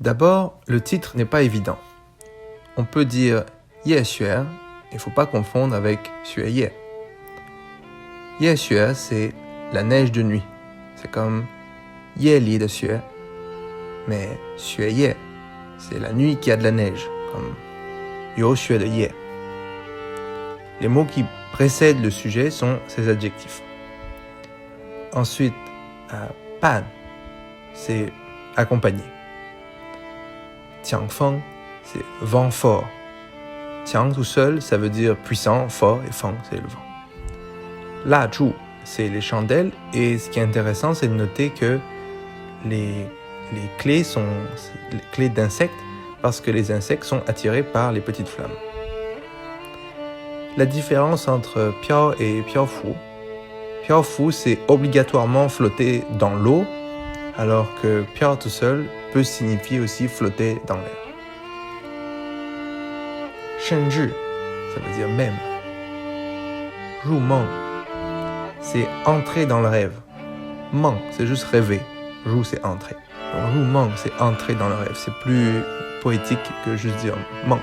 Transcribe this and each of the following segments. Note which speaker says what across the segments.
Speaker 1: D'abord, le titre n'est pas évident. On peut dire Ye Xue, il ne faut pas confondre avec Xue Ye. Ye Xue, c'est la neige de nuit. C'est comme Ye Li de Xue, mais Xue Ye, c'est la nuit qui a de la neige, comme Yo Xue de Ye. Les mots qui précèdent le sujet sont ces adjectifs. Ensuite, pan, c'est accompagné. Tiang feng, c'est vent fort. Tiang tout seul, ça veut dire puissant, fort, et feng, c'est le vent. La zhu, c'est les chandelles, et ce qui est intéressant, c'est de noter que les clés sont les clés d'insectes, parce que les insectes sont attirés par les petites flammes. La différence entre piao et piaofu. Piaofu, c'est obligatoirement flotter dans l'eau, alors que piao tout seul peut signifier aussi flotter dans l'air. Shenzhi, ça veut dire même. Ru meng, c'est entrer dans le rêve. Meng, c'est juste rêver. Ru, c'est entrer. Donc ru meng, c'est entrer dans le rêve. C'est plus poétique que juste dire meng.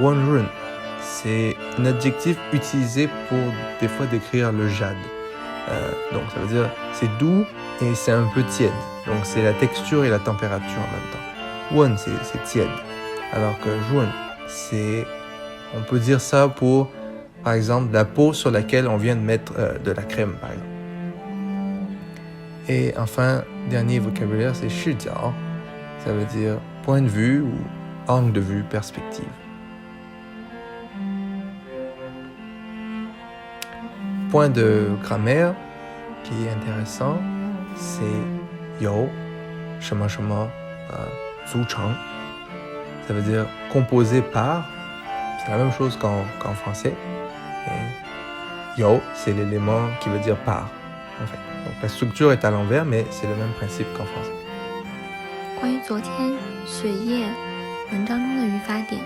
Speaker 1: Wenrun, c'est un adjectif utilisé pour des fois décrire le jade. Donc ça veut dire c'est doux et c'est un peu tiède. Donc c'est la texture et la température en même temps. Wen, c'est tiède. Alors que Juan, on peut dire ça pour, par exemple, la peau sur laquelle on vient de mettre de la crème, par exemple. Et enfin, dernier vocabulaire, c'est shijiao. Ça veut dire point de vue ou angle de vue, perspective. Point de grammaire qui est intéressant, c'est you, 什么什么组成. Ça veut dire composé par, c'est la même chose qu'en français. Et you, c'est l'élément qui veut dire par, en fait. Donc la structure est à l'envers, mais c'est le même principe qu'en français.
Speaker 2: 关于昨天雪夜文章中的语法点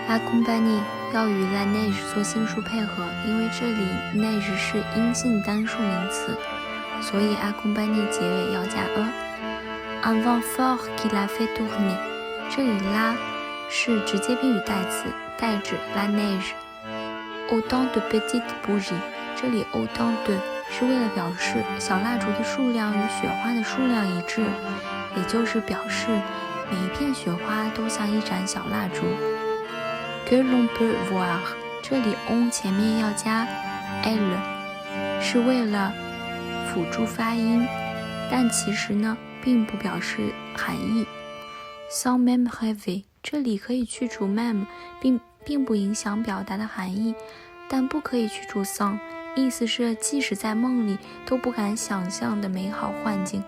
Speaker 2: accompagner 要与 la neige 做心数配合，因为这里 neige 是阴性单数名词，所以 accompagner 结尾要加 un vent fort qui l'a fait tourner。 这里 la 是直接宾语代词，代指 la neige。 autant de petites bougies， 这里 autant de 是为了表示小蜡烛的数量与雪花的数量一致，也就是表示每一片雪花都像一盏小蜡烛。Que l'on peut voir， 这里 on 前面要加 l， 是为了辅助发音，但其实呢并不表示含义。Sans même rêver， 这里可以去除 même， 并不影响表达的含义，但不可以去除 sans， 意思是即使在梦里都不敢想象的美好幻境。